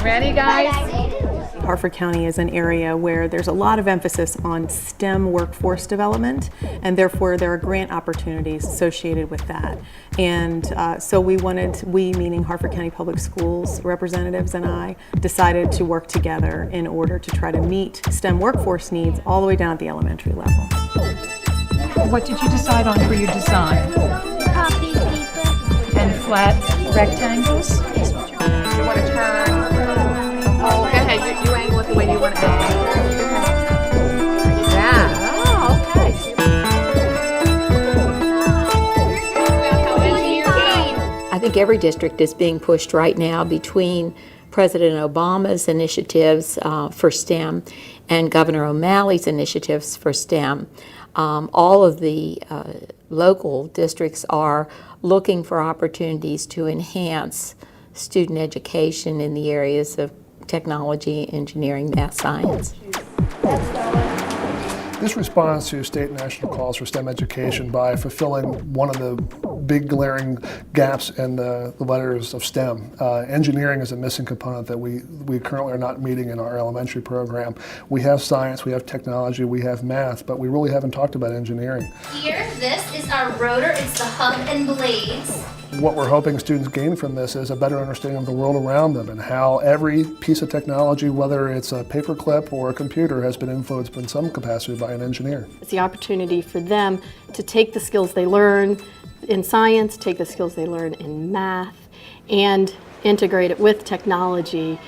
Ready, guys? Harford County is an area where there's a lot of emphasis on STEM workforce development, and therefore there are grant opportunities associated with that. And so we meaning Harford County Public Schools representatives and I, decided to work together in order to try to meet STEM workforce needs all the way down at the elementary level. What did you decide on for your design? Copy paper. And flat rectangles? You want to turn? Oh, go ahead. You angle it the way you want to angle it. Yeah. Oh, okay. I think every district is being pushed right now between President Obama's initiatives for STEM and Governor O'Malley's initiatives for STEM. All of the local districts are looking for opportunities to enhance student education in the areas of technology, engineering, math, science. This responds to state and national calls for STEM education by fulfilling one of the big glaring gaps in the letters of STEM. Engineering is a missing component that we currently are not meeting in our elementary program. We have science, we have technology, we have math, but we really haven't talked about engineering. Here, this is our rotor. It's the hub and blades. What we're hoping students gain from this is a better understanding of the world around them and how every piece of technology, whether it's a paperclip or a computer, has been influenced in some capacity by an engineer. It's the opportunity for them to take the skills they learn in science, take the skills they learn in math, and integrate it with technology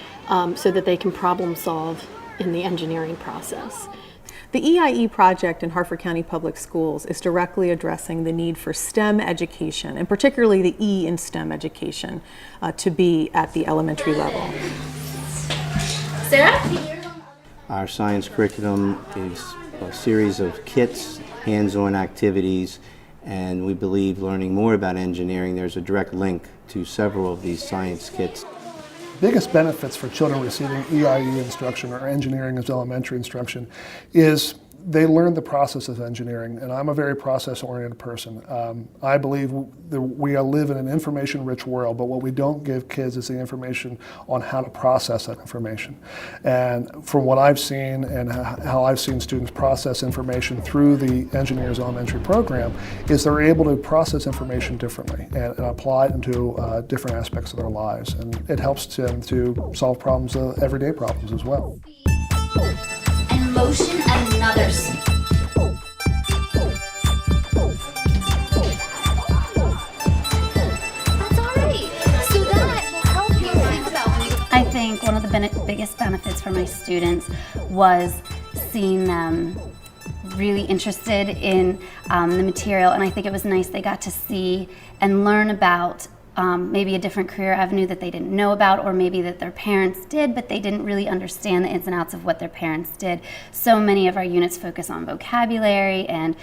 so that they can problem solve in the engineering process. The EIE project in Harford County Public Schools is directly addressing the need for STEM education, and particularly the E in STEM education, to be at the elementary level. Sarah? Our science curriculum is a series of kits, hands-on activities, and we believe learning more about engineering, there's a direct link to several of these science kits. Biggest benefits for children receiving EIE instruction or engineering as elementary instruction is they learn the process of engineering, and I'm a very process-oriented person. I believe that we live in an information-rich world, but what we don't give kids is the information on how to process that information. And from what I've seen and how I've seen students process information through the Engineers Elementary program is they're able to process information differently and apply it into different aspects of their lives. And it helps them to solve problems, everyday problems as well. And motion another seat. That's all right. So that will help you think about when you... I think one of the biggest benefits for my students was seeing them really interested in the material, and I think it was nice they got to see and learn about maybe a different career avenue that they didn't know about, or maybe that their parents did, but they didn't really understand the ins and outs of what their parents did. So many of our units focus on vocabulary and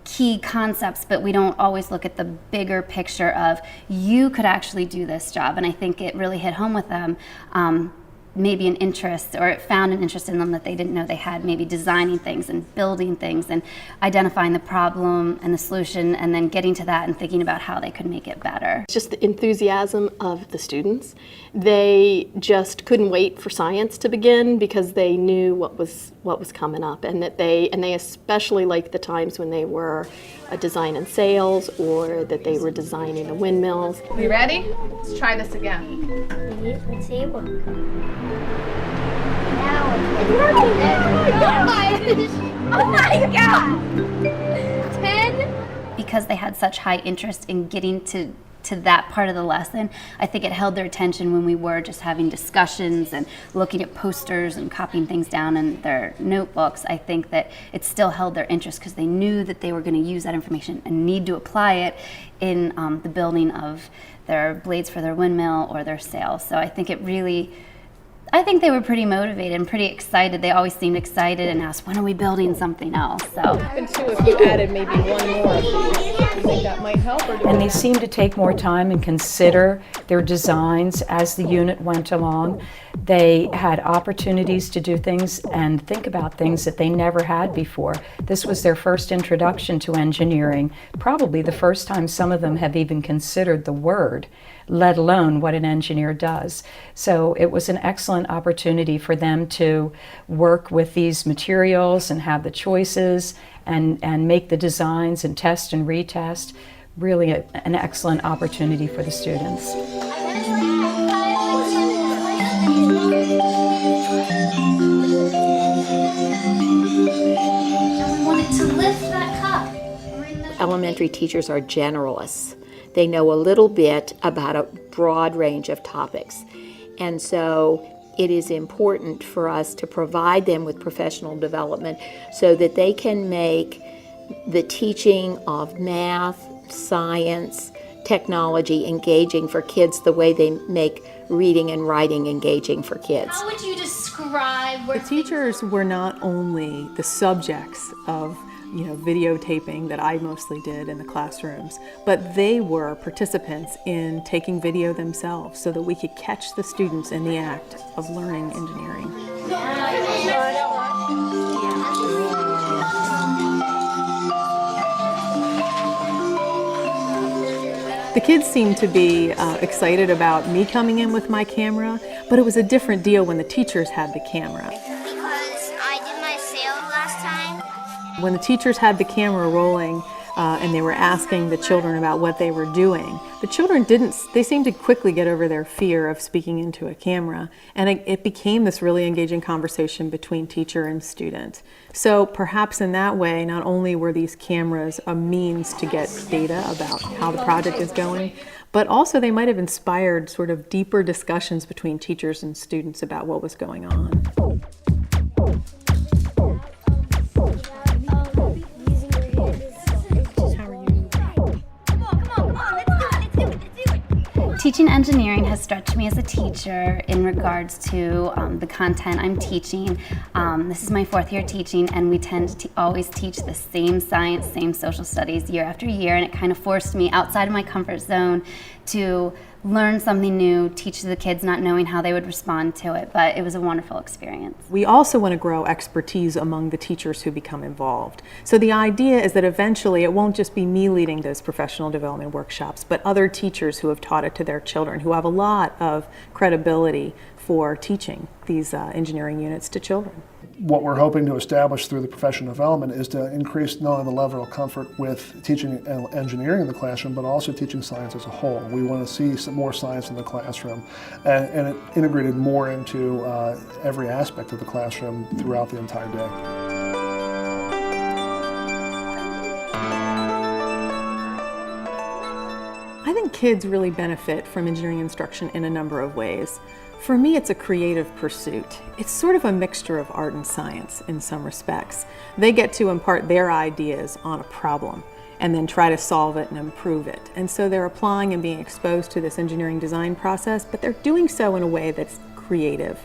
key concepts, but we don't always look at the bigger picture of you could actually do this job. And I think it really hit home with them. Maybe an interest, or it found an interest in them that they didn't know they had, maybe designing things and building things and identifying the problem and the solution, and then getting to that and thinking about how they could make it better. It's just the enthusiasm of the students. They just couldn't wait for science to begin because they knew what was coming up, and that they especially liked the times when they were designing sails or that they were designing the windmills. You ready? Let's try this again. Let's see what... Now it's working. Oh my God! 10. Because they had such high interest in getting to that part of the lesson, I think it held their attention when we were just having discussions and looking at posters and copying things down in their notebooks. I think that it still held their interest because they knew that they were going to use that information and need to apply it in the building of their blades for their windmill or their sail. So I think I think they were pretty motivated and pretty excited. They always seemed excited and asked, when are we building something else? So. And two, if you added maybe one more of these. you think that might help, or And they seemed to take more time and consider their designs as the unit went along. They had opportunities to do things and think about things that they never had before. This was their first introduction to engineering, probably the first time some of them have even considered the word, let alone what an engineer does. So it was an excellent opportunity for them to work with these materials and have the choices and make the designs and test and retest. Really an excellent opportunity for the students. And we wanted to lift that cup. Elementary teachers are generalists. They know a little bit about a broad range of topics. And so it is important for us to provide them with professional development so that they can make the teaching of math, science, technology engaging for kids the way they make reading and writing engaging for kids. How would you describe The teachers were not only the subjects of videotaping that I mostly did in the classrooms, but they were participants in taking video themselves so that we could catch the students in the act of learning engineering. The kids seemed to be excited about me coming in with my camera, but it was a different deal when the teachers had the camera. Because I did my sail last time. When the teachers had the camera rolling and they were asking the children about what they were doing, the children they seemed to quickly get over their fear of speaking into a camera, and it became this really engaging conversation between teacher and student. So perhaps in that way, not only were these cameras a means to get data about how the project is going, but also they might have inspired sort of deeper discussions between teachers and students about what was going on. Teaching engineering has stretched me as a teacher in regards to the content I'm teaching. This is my 4th year teaching, and we tend to always teach the same science, same social studies year after year, and it kind of forced me outside of my comfort zone to learn something new, teach the kids not knowing how they would respond to it, but it was a wonderful experience. We also want to grow expertise among the teachers who become involved. So the idea is that eventually it won't just be me leading those professional development workshops, but other teachers who have taught it to their children, who have a lot of credibility for teaching these engineering units to children. What we're hoping to establish through the professional development is to increase not only the level of comfort with teaching engineering in the classroom, but also teaching science as a whole. We want to see some more science in the classroom and it integrated more into every aspect of the classroom throughout the entire day. I think kids really benefit from engineering instruction in a number of ways. For me, it's a creative pursuit. It's sort of a mixture of art and science in some respects. They get to impart their ideas on a problem and then try to solve it and improve it. And so they're applying and being exposed to this engineering design process, but they're doing so in a way that's creative.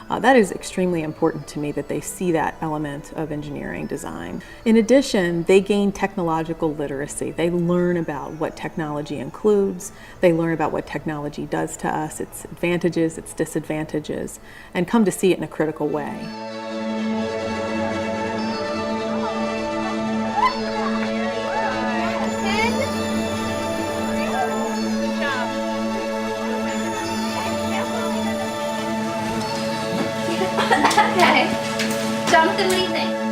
That is extremely important to me, that they see that element of engineering design. In addition, they gain technological literacy. They learn about what technology includes. They learn about what technology does to us, its advantages, its disadvantages, and come to see it in a critical way. Okay. Jonathan, what do you think?